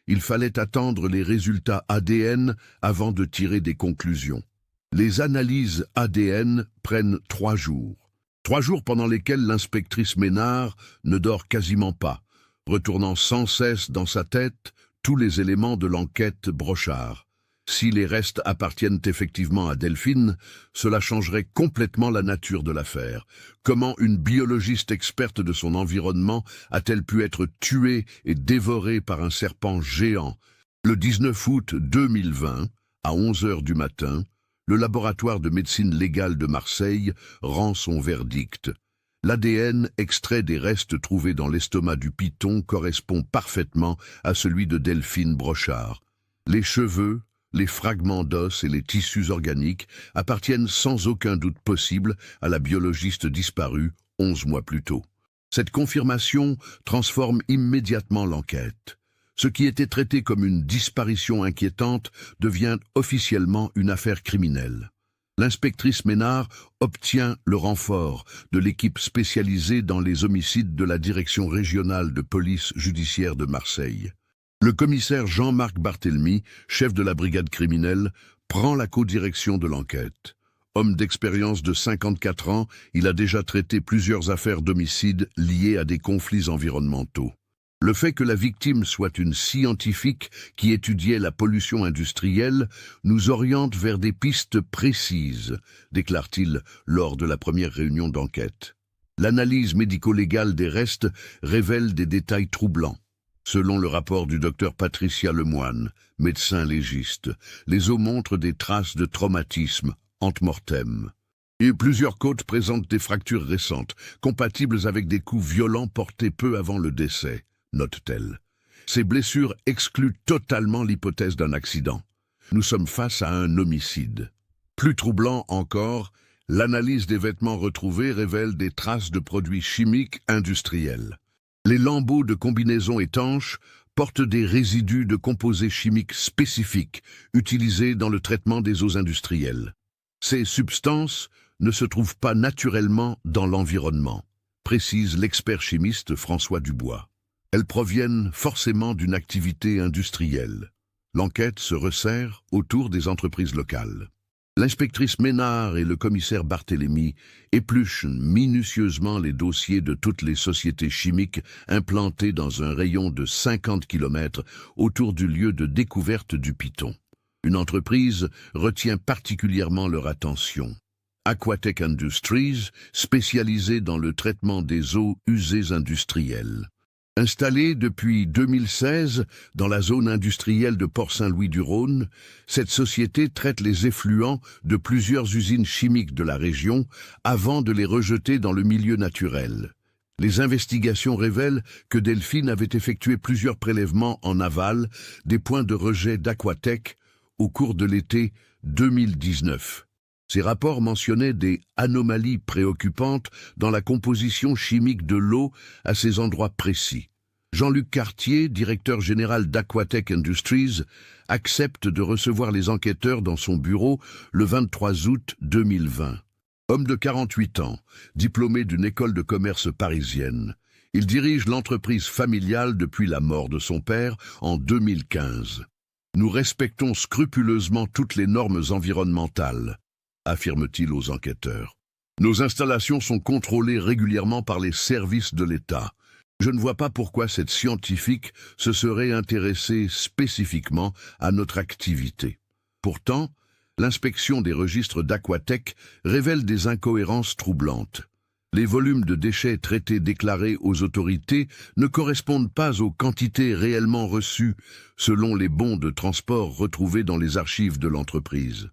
Il fallait attendre les résultats ADN avant de tirer des conclusions. Les analyses ADN prennent 3 jours. 3 jours pendant lesquels l'inspectrice Ménard ne dort quasiment pas, retournant sans cesse dans sa tête tous les éléments de l'enquête Brochard. Si les restes appartiennent effectivement à Delphine, cela changerait complètement la nature de l'affaire. Comment une biologiste experte de son environnement a-t-elle pu être tuée et dévorée par un serpent géant? Le 19 août 2020, à 11 heures du matin, le laboratoire de médecine légale de Marseille rend son verdict. L'ADN extrait des restes trouvés dans l'estomac du python correspond parfaitement à celui de Delphine Brochard. Les cheveux, les fragments d'os et les tissus organiques appartiennent sans aucun doute possible à la biologiste disparue 11 mois plus tôt. Cette confirmation transforme immédiatement l'enquête. Ce qui était traité comme une disparition inquiétante devient officiellement une affaire criminelle. L'inspectrice Ménard obtient le renfort de l'équipe spécialisée dans les homicides de la Direction régionale de police judiciaire de Marseille. Le commissaire Jean-Marc Barthélemy, chef de la brigade criminelle, prend la codirection de l'enquête. Homme d'expérience de 54 ans, il a déjà traité plusieurs affaires d'homicide liées à des conflits environnementaux. Le fait que la victime soit une scientifique qui étudiait la pollution industrielle nous oriente vers des pistes précises, déclare-t-il lors de la première réunion d'enquête. L'analyse médico-légale des restes révèle des détails troublants. Selon le rapport du docteur Patricia Lemoine, médecin légiste, les os montrent des traces de traumatisme ante-mortem. Et plusieurs côtes présentent des fractures récentes, compatibles avec des coups violents portés peu avant le décès, note-t-elle. Ces blessures excluent totalement l'hypothèse d'un accident. Nous sommes face à un homicide. Plus troublant encore, l'analyse des vêtements retrouvés révèle des traces de produits chimiques industriels. Les lambeaux de combinaisons étanches portent des résidus de composés chimiques spécifiques utilisés dans le traitement des eaux industrielles. Ces substances ne se trouvent pas naturellement dans l'environnement, précise l'expert chimiste François Dubois. Elles proviennent forcément d'une activité industrielle. L'enquête se resserre autour des entreprises locales. L'inspectrice Ménard et le commissaire Barthélemy épluchent minutieusement les dossiers de toutes les sociétés chimiques implantées dans un rayon de 50 km autour du lieu de découverte du python. Une entreprise retient particulièrement leur attention. Aquatech Industries, spécialisée dans le traitement des eaux usées industrielles. Installée depuis 2016 dans la zone industrielle de Port-Saint-Louis-du-Rhône, cette société traite les effluents de plusieurs usines chimiques de la région avant de les rejeter dans le milieu naturel. Les investigations révèlent que Delphine avait effectué plusieurs prélèvements en aval des points de rejet d'Aquatech au cours de l'été 2019. Ces rapports mentionnaient des anomalies préoccupantes dans la composition chimique de l'eau à ces endroits précis. Jean-Luc Cartier, directeur général d'Aquatech Industries, accepte de recevoir les enquêteurs dans son bureau le 23 août 2020. Homme de 48 ans, diplômé d'une école de commerce parisienne, il dirige l'entreprise familiale depuis la mort de son père en 2015. Nous respectons scrupuleusement toutes les normes environnementales, affirme-t-il aux enquêteurs. Nos installations sont contrôlées régulièrement par les services de l'État. Je ne vois pas pourquoi cette scientifique se serait intéressée spécifiquement à notre activité. Pourtant, l'inspection des registres d'Aquatech révèle des incohérences troublantes. Les volumes de déchets traités déclarés aux autorités ne correspondent pas aux quantités réellement reçues, selon les bons de transport retrouvés dans les archives de l'entreprise.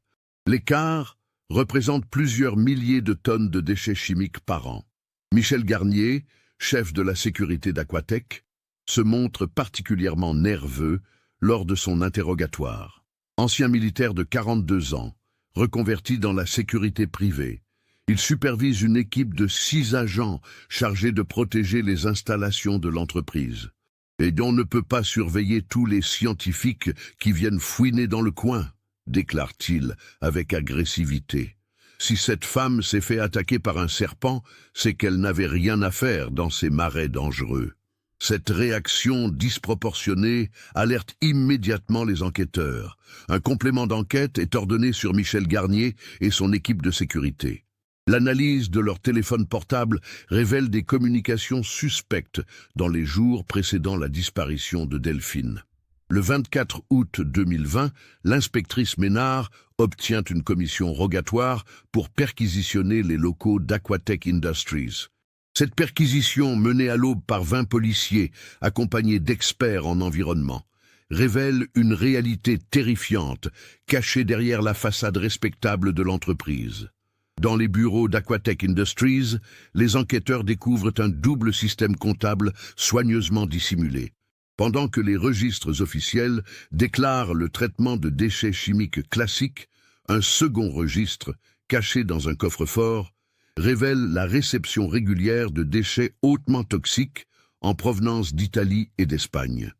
L'écart représente plusieurs milliers de tonnes de déchets chimiques par an. Michel Garnier, chef de la sécurité d'Aquatech, se montre particulièrement nerveux lors de son interrogatoire. Ancien militaire de 42 ans, reconverti dans la sécurité privée, il supervise une équipe de 6 agents chargés de protéger les installations de l'entreprise. Et on ne peut pas surveiller tous les scientifiques qui viennent fouiner dans le coin, déclare-t-il avec agressivité. Si cette femme s'est fait attaquer par un serpent, c'est qu'elle n'avait rien à faire dans ces marais dangereux. Cette réaction disproportionnée alerte immédiatement les enquêteurs. Un complément d'enquête est ordonné sur Michel Garnier et son équipe de sécurité. L'analyse de leur téléphone portable révèle des communications suspectes dans les jours précédant la disparition de Delphine. Le 24 août 2020, l'inspectrice Ménard obtient une commission rogatoire pour perquisitionner les locaux d'Aquatech Industries. Cette perquisition, menée à l'aube par 20 policiers, accompagnés d'experts en environnement, révèle une réalité terrifiante, cachée derrière la façade respectable de l'entreprise. Dans les bureaux d'Aquatech Industries, les enquêteurs découvrent un double système comptable soigneusement dissimulé. Pendant que les registres officiels déclarent le traitement de déchets chimiques classiques, un second registre, caché dans un coffre-fort, révèle la réception régulière de déchets hautement toxiques en provenance d'Italie et d'Espagne.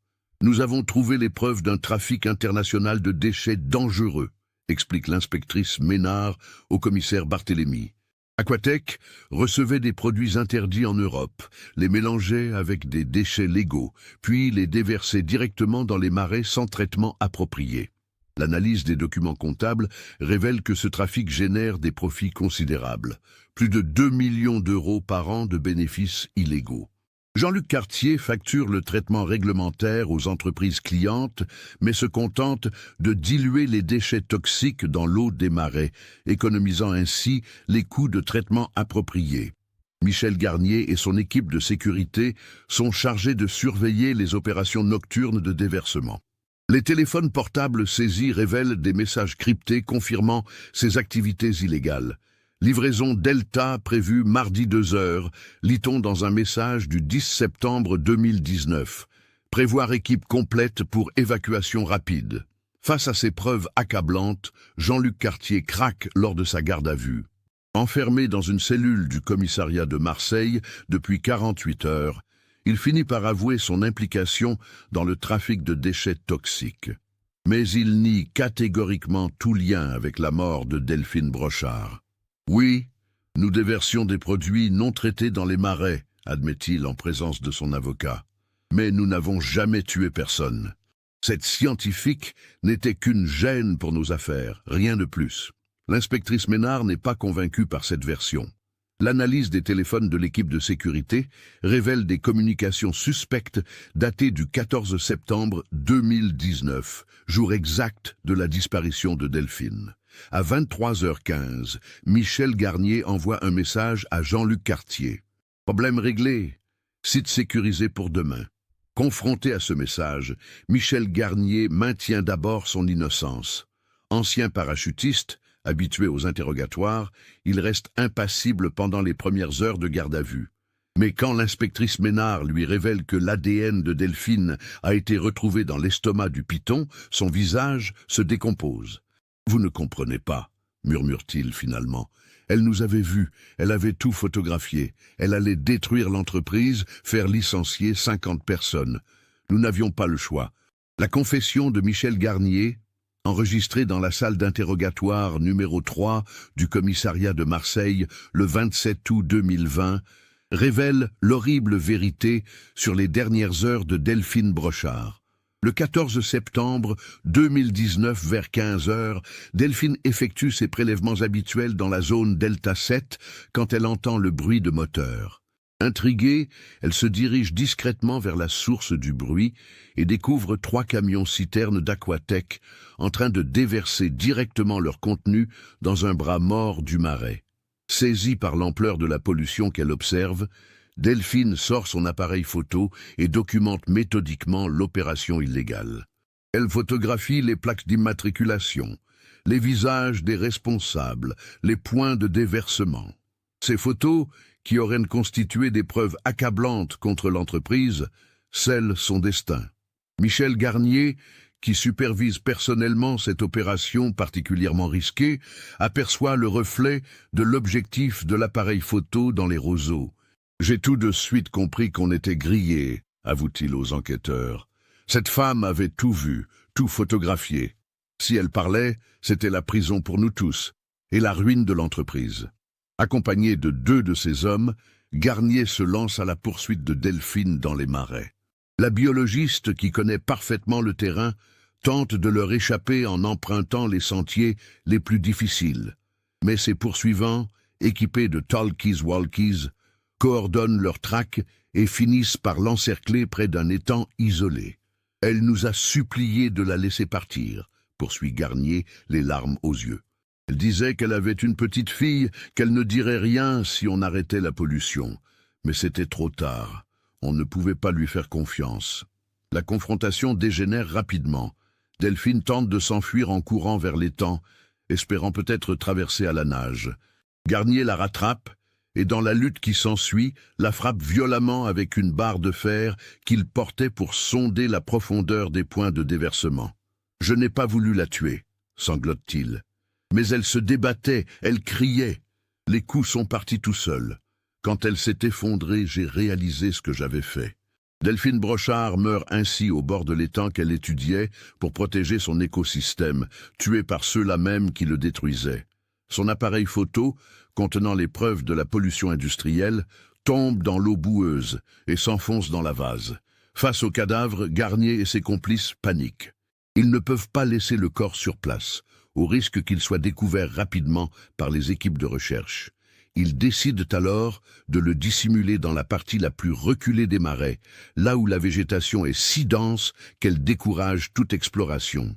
Nous avons trouvé les preuves d'un trafic international de déchets dangereux, explique l'inspectrice Ménard au commissaire Barthélémy. Aquatech recevait des produits interdits en Europe, les mélangeait avec des déchets légaux, puis les déversait directement dans les marais sans traitement approprié. L'analyse des documents comptables révèle que ce trafic génère des profits considérables, plus de 2 millions d'euros par an de bénéfices illégaux. Jean-Luc Cartier facture le traitement réglementaire aux entreprises clientes, mais se contente de diluer les déchets toxiques dans l'eau des marais, économisant ainsi les coûts de traitement appropriés. Michel Garnier et son équipe de sécurité sont chargés de surveiller les opérations nocturnes de déversement. Les téléphones portables saisis révèlent des messages cryptés confirmant ces activités illégales. Livraison Delta prévue mardi 2h, lit-on dans un message du 10 septembre 2019. Prévoir équipe complète pour évacuation rapide. Face à ces preuves accablantes, Jean-Luc Cartier craque lors de sa garde à vue. Enfermé dans une cellule du commissariat de Marseille depuis 48 heures, il finit par avouer son implication dans le trafic de déchets toxiques. Mais il nie catégoriquement tout lien avec la mort de Delphine Brochard. Oui, nous déversions des produits non traités dans les marais, admet-il en présence de son avocat. Mais nous n'avons jamais tué personne. Cette scientifique n'était qu'une gêne pour nos affaires, rien de plus. L'inspectrice Ménard n'est pas convaincue par cette version. L'analyse des téléphones de l'équipe de sécurité révèle des communications suspectes datées du 14 septembre 2019, jour exact de la disparition de Delphine. À 23h15, Michel Garnier envoie un message à Jean-Luc Cartier. Problème réglé. Site sécurisé pour demain. Confronté à ce message, Michel Garnier maintient d'abord son innocence. Ancien parachutiste, habitué aux interrogatoires, il reste impassible pendant les premières heures de garde à vue. Mais quand l'inspectrice Ménard lui révèle que l'ADN de Delphine a été retrouvé dans l'estomac du python, son visage se décompose. « Vous ne comprenez pas », murmure-t-il finalement. « Elle nous avait vus, elle avait tout photographié. Elle allait détruire l'entreprise, faire licencier 50 personnes. Nous n'avions pas le choix. » La confession de Michel Garnier, enregistrée dans la salle d'interrogatoire numéro 3 du commissariat de Marseille le 27 août 2020, révèle l'horrible vérité sur les dernières heures de Delphine Brochard. Le 14 septembre 2019, vers 15h, Delphine effectue ses prélèvements habituels dans la zone Delta 7 quand elle entend le bruit de moteur. Intriguée, elle se dirige discrètement vers la source du bruit et découvre 3 camions-citernes d'Aquatech en train de déverser directement leur contenu dans un bras mort du marais. Saisie par l'ampleur de la pollution qu'elle observe, Delphine sort son appareil photo et documente méthodiquement l'opération illégale. Elle photographie les plaques d'immatriculation, les visages des responsables, les points de déversement. Ces photos, qui auraient constitué des preuves accablantes contre l'entreprise, scellent son destin. Michel Garnier, qui supervise personnellement cette opération particulièrement risquée, aperçoit le reflet de l'objectif de l'appareil photo dans les roseaux. « J'ai tout de suite compris qu'on était grillé », avoue-t-il aux enquêteurs. Cette femme avait tout vu, tout photographié. Si elle parlait, c'était la prison pour nous tous, et la ruine de l'entreprise. Accompagné de 2 de ses hommes, Garnier se lance à la poursuite de Delphine dans les marais. La biologiste, qui connaît parfaitement le terrain, tente de leur échapper en empruntant les sentiers les plus difficiles. Mais ses poursuivants équipés de talkies-walkies, coordonnent leurs traques et finissent par l'encercler près d'un étang isolé. « Elle nous a supplié de la laisser partir », poursuit Garnier, les larmes aux yeux. Elle disait qu'elle avait une petite fille, qu'elle ne dirait rien si on arrêtait la pollution. Mais c'était trop tard. On ne pouvait pas lui faire confiance. La confrontation dégénère rapidement. Delphine tente de s'enfuir en courant vers l'étang, espérant peut-être traverser à la nage. Garnier la rattrape et dans la lutte qui s'ensuit, la frappe violemment avec une barre de fer qu'il portait pour sonder la profondeur des points de déversement. « Je n'ai pas voulu la tuer », sanglote-t-il. Mais elle se débattait, elle criait. Les coups sont partis tout seuls. Quand elle s'est effondrée, j'ai réalisé ce que j'avais fait. Delphine Brochard meurt ainsi au bord de l'étang qu'elle étudiait pour protéger son écosystème, tuée par ceux-là même qui le détruisaient. Son appareil photo, contenant les preuves de la pollution industrielle, tombe dans l'eau boueuse et s'enfonce dans la vase. Face au cadavre, Garnier et ses complices paniquent. Ils ne peuvent pas laisser le corps sur place, au risque qu'il soit découvert rapidement par les équipes de recherche. Ils décident alors de le dissimuler dans la partie la plus reculée des marais, là où la végétation est si dense qu'elle décourage toute exploration.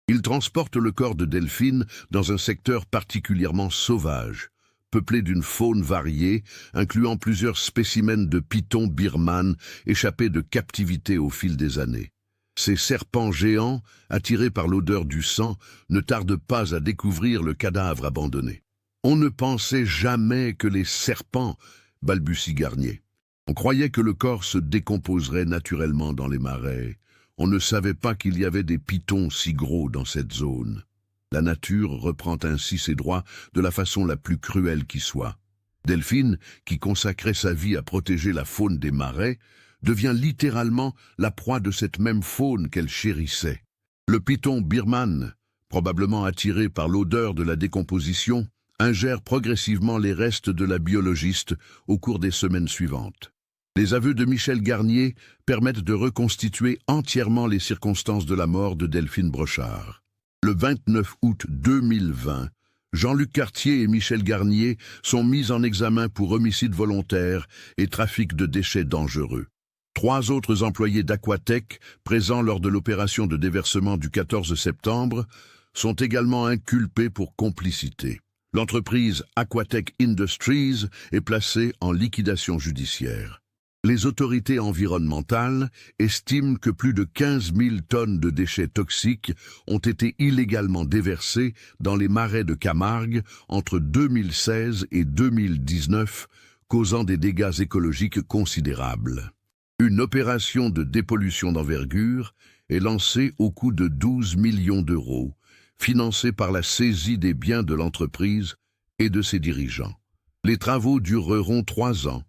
Ils transportent le corps de Delphine dans un secteur particulièrement sauvage, peuplé d'une faune variée, incluant plusieurs spécimens de pythons birmanes échappés de captivité au fil des années. Ces serpents géants, attirés par l'odeur du sang, ne tardent pas à découvrir le cadavre abandonné. « On ne pensait jamais que les serpents, » balbutie Garnier. « On croyait que le corps se décomposerait naturellement dans les marais. On ne savait pas qu'il y avait des pythons si gros dans cette zone. » La nature reprend ainsi ses droits de la façon la plus cruelle qui soit. Delphine, qui consacrait sa vie à protéger la faune des marais, devient littéralement la proie de cette même faune qu'elle chérissait. Le python birman, probablement attiré par l'odeur de la décomposition, ingère progressivement les restes de la biologiste au cours des semaines suivantes. Les aveux de Michel Garnier permettent de reconstituer entièrement les circonstances de la mort de Delphine Brochard. Le 29 août 2020, Jean-Luc Cartier et Michel Garnier sont mis en examen pour homicide volontaire et trafic de déchets dangereux. 3 autres employés d'Aquatech, présents lors de l'opération de déversement du 14 septembre, sont également inculpés pour complicité. L'entreprise Aquatech Industries est placée en liquidation judiciaire. Les autorités environnementales estiment que plus de 15 000 tonnes de déchets toxiques ont été illégalement déversés dans les marais de Camargue entre 2016 et 2019, causant des dégâts écologiques considérables. Une opération de dépollution d'envergure est lancée au coût de 12 millions d'euros, financée par la saisie des biens de l'entreprise et de ses dirigeants. Les travaux dureront 3 ans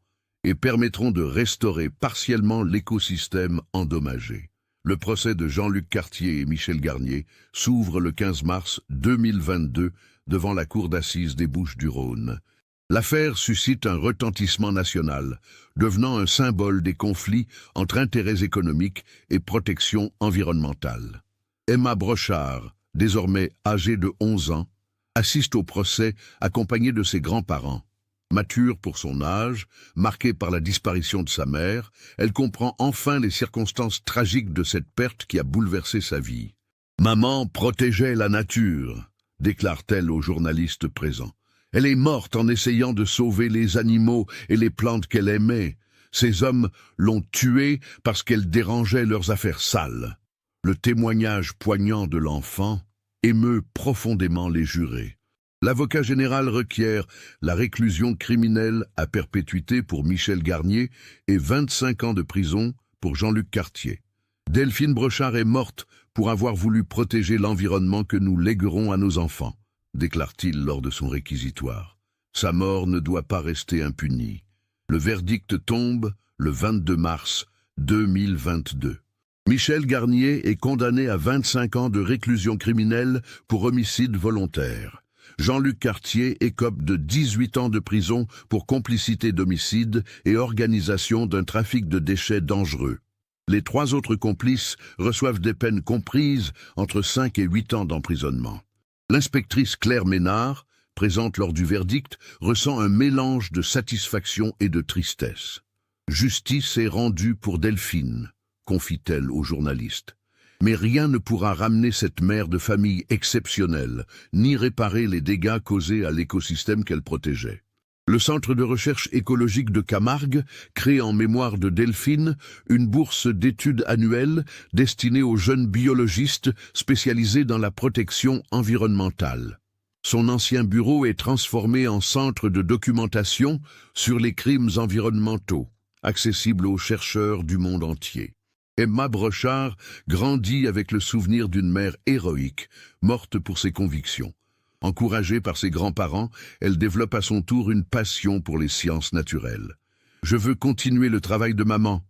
et permettront de restaurer partiellement l'écosystème endommagé. Le procès de Jean-Luc Cartier et Michel Garnier s'ouvre le 15 mars 2022 devant la cour d'assises des Bouches-du-Rhône. L'affaire suscite un retentissement national, devenant un symbole des conflits entre intérêts économiques et protection environnementale. Emma Brochard, désormais âgée de 11 ans, assiste au procès accompagnée de ses grands-parents. Mature pour son âge, marquée par la disparition de sa mère, elle comprend enfin les circonstances tragiques de cette perte qui a bouleversé sa vie. « Maman protégeait la nature », déclare-t-elle aux journalistes présents. « Elle est morte en essayant de sauver les animaux et les plantes qu'elle aimait. Ces hommes l'ont tuée parce qu'elle dérangeait leurs affaires sales. » Le témoignage poignant de l'enfant émeut profondément les jurés. L'avocat général requiert la réclusion criminelle à perpétuité pour Michel Garnier et 25 ans de prison pour Jean-Luc Cartier. Delphine Brochard est morte pour avoir voulu protéger l'environnement que nous léguerons à nos enfants, déclare-t-il lors de son réquisitoire. Sa mort ne doit pas rester impunie. Le verdict tombe le 22 mars 2022. Michel Garnier est condamné à 25 ans de réclusion criminelle pour homicide volontaire. Jean-Luc Cartier écope de 18 ans de prison pour complicité d'homicide et organisation d'un trafic de déchets dangereux. Les 3 autres complices reçoivent des peines comprises entre 5 et 8 ans d'emprisonnement. L'inspectrice Claire Ménard, présente lors du verdict ressent un mélange de satisfaction et de tristesse. « Justice est rendue pour Delphine », confie-t-elle aux journalistes. Mais rien ne pourra ramener cette mère de famille exceptionnelle, ni réparer les dégâts causés à l'écosystème qu'elle protégeait. Le Centre de recherche écologique de Camargue crée en mémoire de Delphine une bourse d'études annuelle destinée aux jeunes biologistes spécialisés dans la protection environnementale. Son ancien bureau est transformé en centre de documentation sur les crimes environnementaux, accessible aux chercheurs du monde entier. Emma Brochard grandit avec le souvenir d'une mère héroïque, morte pour ses convictions. Encouragée par ses grands-parents, elle développe à son tour une passion pour les sciences naturelles. « Je veux continuer le travail de maman »,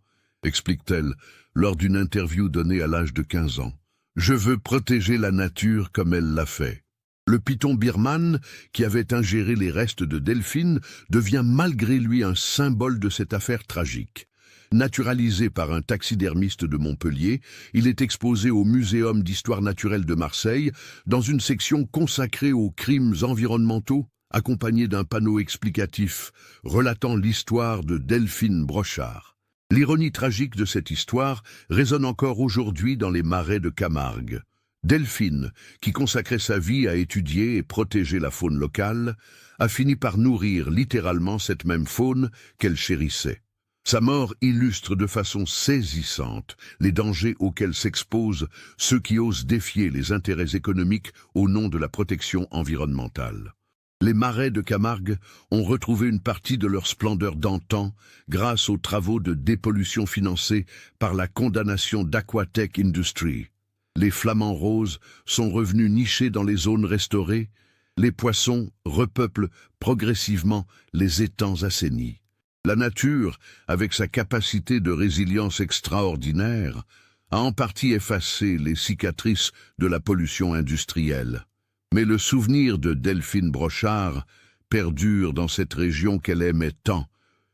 explique-t-elle lors d'une interview donnée à l'âge de 15 ans. « Je veux protéger la nature comme elle l'a fait. » Le python birman, qui avait ingéré les restes de Delphine, devient malgré lui un symbole de cette affaire tragique. Naturalisé par un taxidermiste de Montpellier, il est exposé au Muséum d'histoire naturelle de Marseille, dans une section consacrée aux crimes environnementaux, accompagné d'un panneau explicatif relatant l'histoire de Delphine Brochard. L'ironie tragique de cette histoire résonne encore aujourd'hui dans les marais de Camargue. Delphine, qui consacrait sa vie à étudier et protéger la faune locale, a fini par nourrir littéralement cette même faune qu'elle chérissait. Sa mort illustre de façon saisissante les dangers auxquels s'exposent ceux qui osent défier les intérêts économiques au nom de la protection environnementale. Les marais de Camargue ont retrouvé une partie de leur splendeur d'antan grâce aux travaux de dépollution financés par la condamnation d'Aquatech Industries. Les flamants roses sont revenus nicher dans les zones restaurées, les poissons repeuplent progressivement les étangs assainis. La nature, avec sa capacité de résilience extraordinaire, a en partie effacé les cicatrices de la pollution industrielle. Mais le souvenir de Delphine Brochard perdure dans cette région qu'elle aimait tant,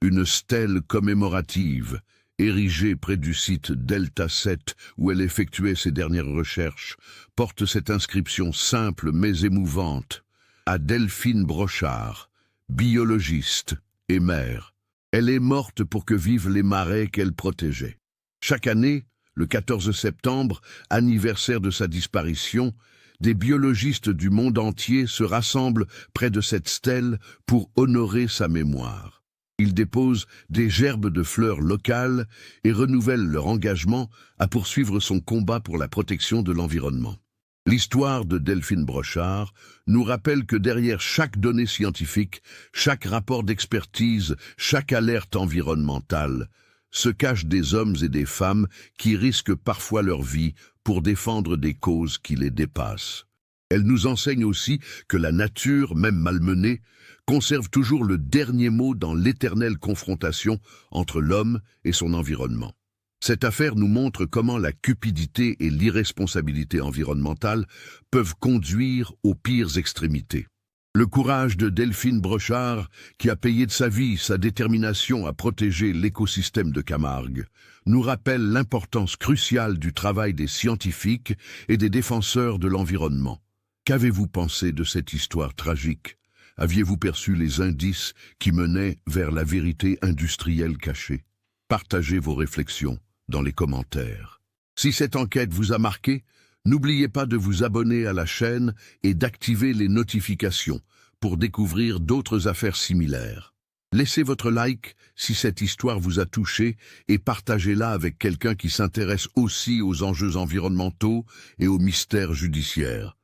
une stèle commémorative, érigée près du site Delta 7 où elle effectuait ses dernières recherches, porte cette inscription simple mais émouvante. À Delphine Brochard, biologiste et mère. Elle est morte pour que vivent les marais qu'elle protégeait. Chaque année, le 14 septembre, anniversaire de sa disparition, des biologistes du monde entier se rassemblent près de cette stèle pour honorer sa mémoire. Ils déposent des gerbes de fleurs locales et renouvellent leur engagement à poursuivre son combat pour la protection de l'environnement. L'histoire de Delphine Brochard nous rappelle que derrière chaque donnée scientifique, chaque rapport d'expertise, chaque alerte environnementale, se cachent des hommes et des femmes qui risquent parfois leur vie pour défendre des causes qui les dépassent. Elle nous enseigne aussi que la nature, même malmenée, conserve toujours le dernier mot dans l'éternelle confrontation entre l'homme et son environnement. Cette affaire nous montre comment la cupidité et l'irresponsabilité environnementale peuvent conduire aux pires extrémités. Le courage de Delphine Brochard, qui a payé de sa vie sa détermination à protéger l'écosystème de Camargue, nous rappelle l'importance cruciale du travail des scientifiques et des défenseurs de l'environnement. Qu'avez-vous pensé de cette histoire tragique? Aviez-vous perçu les indices qui menaient vers la vérité industrielle cachée? Partagez vos réflexions dans les commentaires. Si cette enquête vous a marqué, n'oubliez pas de vous abonner à la chaîne et d'activer les notifications pour découvrir d'autres affaires similaires. Laissez votre like si cette histoire vous a touché et partagez-la avec quelqu'un qui s'intéresse aussi aux enjeux environnementaux et aux mystères judiciaires.